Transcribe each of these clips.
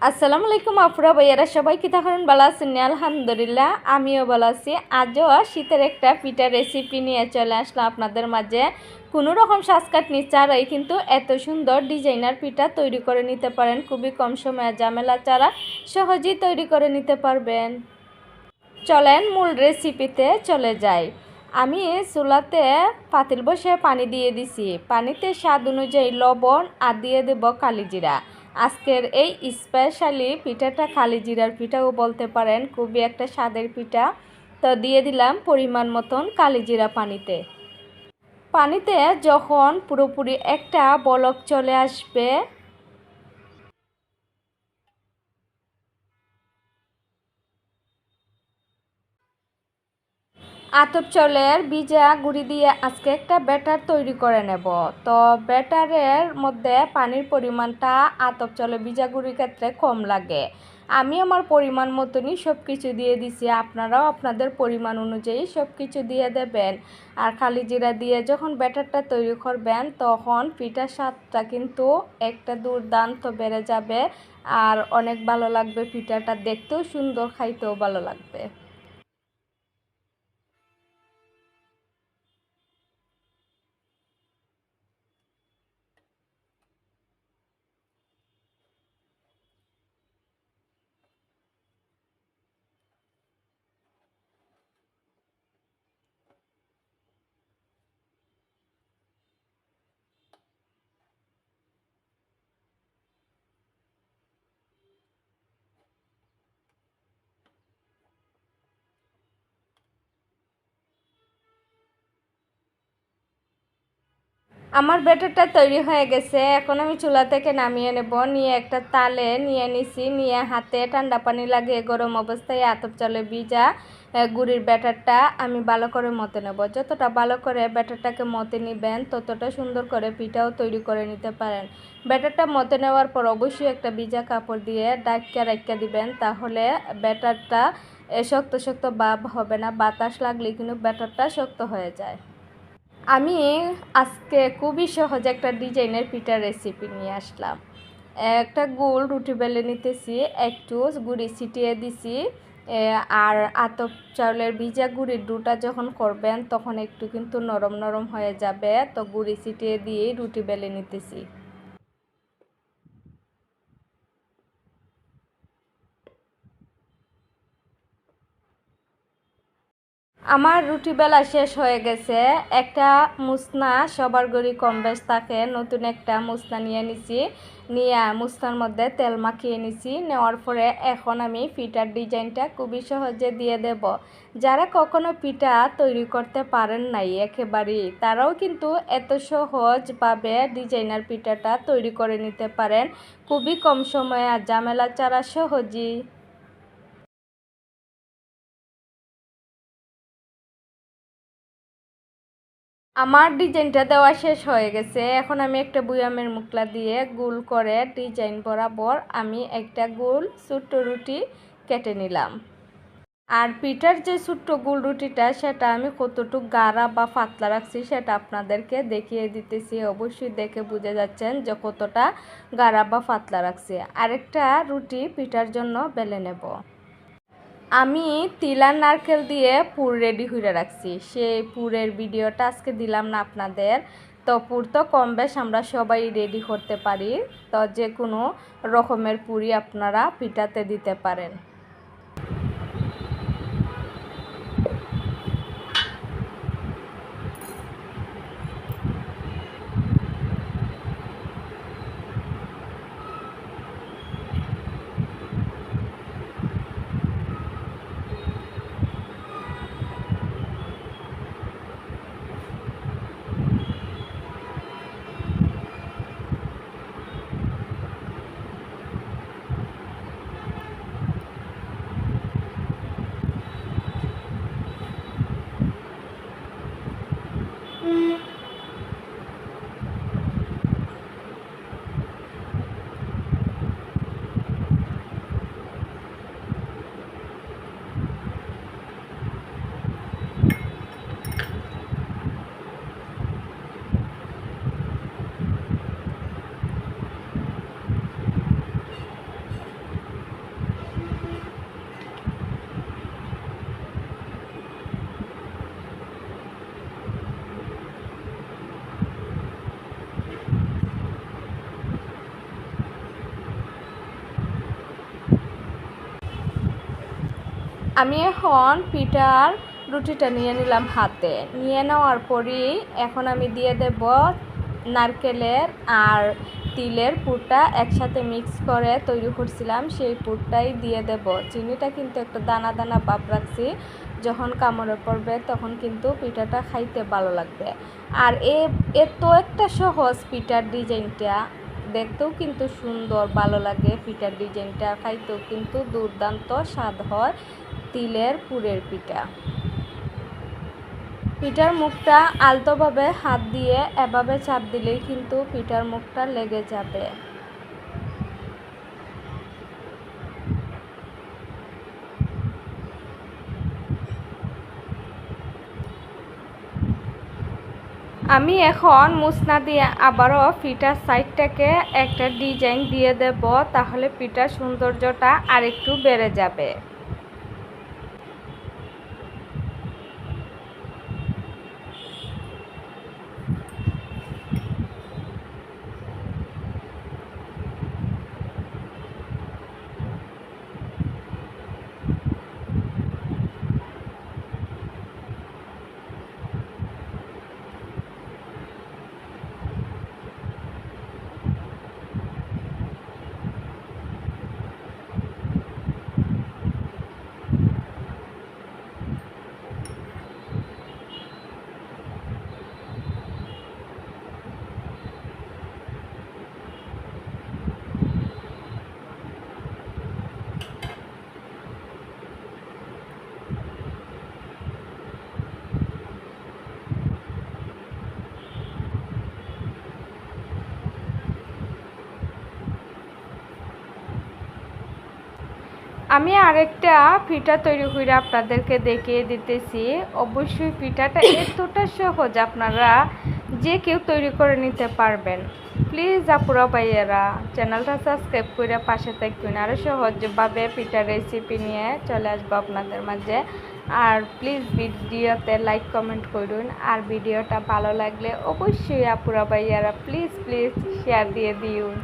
আসসালামু আলাইকুম আপুরা ভাইয়ারা, সবাই কি থাকেন ভালো আছেন? আলহামদুলিল্লাহ আমিও ভালো আছি। আজও শীতের একটা পিঠা রেসিপি নিয়ে চলে আসলাম আপনাদের মাঝে। কোনো রকম শ্বাসকাটনি ছাড়াই কিন্তু এত সুন্দর ডিজাইনার পিঠা তৈরি করে নিতে পারেন। খুবই কম সময়ে ঝামেলা ছাড়া সহজেই তৈরি করে নিতে পারবেন। চলেন মূল রেসিপিতে চলে যাই। আমি চুলাতে পাতিল বসে পানি দিয়ে দিছি। পানিতে স্বাদ অনুযায়ী লবণ আর দিয়ে দেব কালিজিরা। আজকের এই স্পেশালি পিঠাটা কালিজিরার পিঠাও বলতে পারেন, খুবই একটা স্বাদের পিঠা। তো দিয়ে দিলাম পরিমাণ মতন কালিজিরা পানিতে। পানিতে যখন পুরোপুরি একটা বলক চলে আসবে, আতপ চাউলের ভিজা গুঁড়ি দিয়ে আজকে একটা ব্যাটার তৈরি করে নেব। তো ব্যাটারের মধ্যে পানির পরিমাণটা আতপ চাউলের ভিজা গুঁড়ির ক্ষেত্রে কম লাগে। আমি আমার পরিমাণ মতনই সব কিছু দিয়ে দিছি, আপনারাও আপনাদের পরিমাণ অনুযায়ী সব কিছু দিয়ে দেবেন। আর কালি জিরা দিয়ে যখন ব্যাটারটা তৈরি করবেন তখন পিঠার স্বাদটা কিন্তু একটা দুর্দান্ত বেড়ে যাবে। আর অনেক ভালো লাগবে, পিঠাটা দেখতেও সুন্দর, খাইতেও ভালো লাগবে। আমার ব্যাটারটা তৈরি হয়ে গেছে। এখন আমি চুলা থেকে নামিয়ে নেব। নিয়ে একটা তালে নিয়ে নিছি, নিয়ে হাতে ঠান্ডা পানি লাগিয়ে গরম অবস্থায় আতপ চালে ভিজা গুড়ির ব্যাটারটা আমি ভালো করে মতে নেব। যতটা ভালো করে ব্যাটারটাকে মতে নেবেন ততটা সুন্দর করে পিঠাও তৈরি করে নিতে পারেন। ব্যাটারটা মতে নেওয়ার পর অবশ্যই একটা ভিজা কাপড় দিয়ে ডাক্কা রাক্কা দিবেন, তাহলে ব্যাটারটা শক্ত শক্ত ভাব হবে না। বাতাস লাগলে কিন্তু ব্যাটারটা শক্ত হয়ে যায়। আমি আজকে খুবই সহজ একটা ডিজাইনের পিঠার রেসিপি নিয়ে আসলাম। একটা গোল রুটি বেলে নিতেছি, একটু গুঁড়ি ছিটিয়ে দিছি। আর আতপ চাউলের ভিজা গুঁড়ির ডুটা যখন করবেন তখন একটু কিন্তু নরম নরম হয়ে যাবে, তো গুঁড়ি ছিটিয়ে দিয়ে রুটি বেলে নিতেছি। আমার রুটি বেলা শেষ হয়ে গেছে। একটা মুসনা সবার ঘরে কম বেশ থাকে, নতুন একটা মুসনা নিয়ে নিছি। নিয়ে মুসনার মধ্যে তেল মাখিয়ে নিছি। নেওয়ার পরে এখন আমি পিঠার ডিজাইনটা খুবই সহজে দিয়ে দেব। যারা কখনো পিঠা তৈরি করতে পারেন নাই একেবারেই, তারাও কিন্তু এত সহজভাবে ডিজাইনার পিঠাটা তৈরি করে নিতে পারেন খুবই কম সময়ে আর ঝামেলা ছাড়া সহজেই। আমার ডিজাইনটা দেওয়া শেষ হয়ে গেছে। এখন আমি একটা বুয়ামের মুখলা দিয়ে গোল করে ডিজাইন বরাবর আমি একটা গোল ছোট্ট রুটি কেটে নিলাম। আর পিঠার যে ছোট্ট গোল রুটিটা সেটা আমি কতটুকু গাঢ়া বা পাতলা রাখছি সেটা আপনাদেরকে দেখিয়ে দিতেছি। অবশ্যই দেখে বুঝে যাচ্ছেন যে কতটা গাঢ়া বা পাতলা রাখছি। আরেকটা রুটি পিঠার জন্য বেলে নেব। আমি তিল আর নারকেল দিয়ে পুর রেডি করে রাখছি, সেই পুরের ভিডিওটা আজকে দিলাম না আপনাদের। তো পুর তো কম বেশ আমরা সবাই রেডি করতে পারি, তো যে কোনো রকমের পুরি আপনারা পিঠাতে দিতে পারেন। আমি এখন পিঠার রুটিটা নিয়ে নিলাম হাতে, নিয়ে নেওয়ার পরই এখন আমি দিয়ে দেব নারকেলের আর তিলের পুরটা একসাথে মিক্স করে তৈরি করছিলাম, সেই পুরটাই দিয়ে দেব। চিনিটা কিন্তু একটা দানা দানা ভাব রাখছি, যখন কামড়ে পড়বে তখন কিন্তু পিঠাটা খাইতে ভালো লাগবে। আর এত একটা সহজ পিঠার ডিজাইনটা, দেখতেও কিন্তু সুন্দর ভালো লাগে পিঠার ডিজাইনটা, খাইতেও কিন্তু দুর্দান্ত স্বাদ হয় তিলের পুরের পিঠা। পিঠার মুখটা আলতোভাবে হাত দিয়ে এভাবে চাপ দিলেই কিন্তু পিঠার মুখটা লেগে যাবে। আমি এখন মুছনা দিয়ে আবারও পিঠার সাইডটাকে একটা ডিজাইন দিয়ে দেব, তাহলে পিঠার সৌন্দর্যটা আরেকটু বেড়ে যাবে। আমি আরেকটা পিঠা তৈরি করে আপনাদেরকে দেখিয়ে দিতেছি। অবশ্যই পিঠাটা এতটা সহজ, আপনারা যে কেউ তৈরি করে নিতে পারবেন। প্লিজ আপুরা ভাইয়েরা চ্যানেলটা সাবস্ক্রাইব করে পাশে থাকবেন, আরও সহজভাবে পিঠার রেসিপি নিয়ে চলে আসবো আপনাদের মাঝে। আর প্লিজ ভিডিওতে লাইক কমেন্ট করুন, আর ভিডিওটা ভালো লাগলে অবশ্যই আপুরা ভাইয়েরা প্লিজ শেয়ার দিয়ে দিন।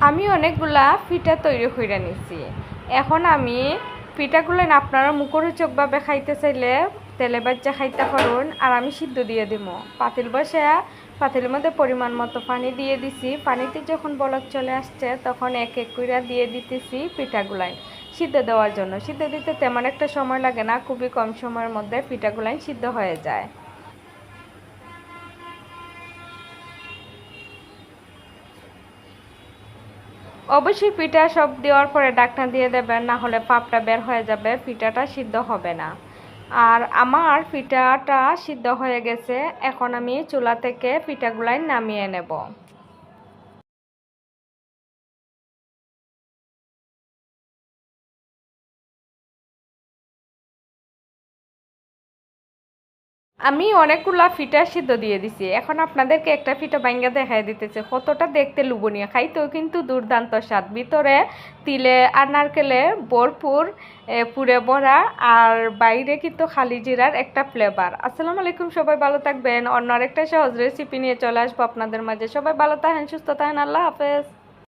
আমি অনেকগুলা পিঠা তৈরি করে নিছি। এখন আমি পিঠাগুলো আপনারা মুখরোচকভাবে খাইতে চাইলে তেলে বাচ্চা খাইতে পারুন। আর আমি সিদ্ধ দিয়ে দিব পাতিল বসে, পাতিলের মধ্যে পরিমাণ মতো পানি দিয়ে দিছি। পানিতে যখন বলক চলে আসছে তখন এক এক করে দিয়ে দিতেছি পিঠাগুলাই সিদ্ধ দেওয়ার জন্য। সিদ্ধ দিতে তেমন একটা সময় লাগে না, খুবই কম সময়ের মধ্যে পিঠাগুলাই সিদ্ধ হয়ে যায়। অবশ্যই পিঠা সব দেওয়ার পরে ঢাকনা দিয়ে দেবেন, না হলে পাপটা বের হয়ে যাবে, পিঠাটা সিদ্ধ হবে না। আর আমার পিঠাটা সিদ্ধ হয়ে গেছে, এখন আমি চুলা থেকে পিঠাগুলাই নামিয়ে নেব। আমি অনেকগুলা পিঠা সিদ্ধ দিয়ে দিছি, এখন আপনাদেরকে একটা পিঠা ভাঙ্গা দেখাই দিতেছে, কতটা দেখতে লোভনীয়, খাইতেও কিন্তু দুর্দান্ত স্বাদ, ভিতরে তিলে আর নারকেলে ভরপুর, পুরে ভরা, আর বাইরে কিন্তু খালি জিরার একটা ফ্লেভার। আসসালামু আলাইকুম, সবাই ভালো থাকবেন, অন্য আরেকটা সহজ রেসিপি নিয়ে চলে আসবো আপনাদের মাঝে। সবাই ভালো থাকেন, সুস্থ থাকেন, আল্লাহ হাফেজ।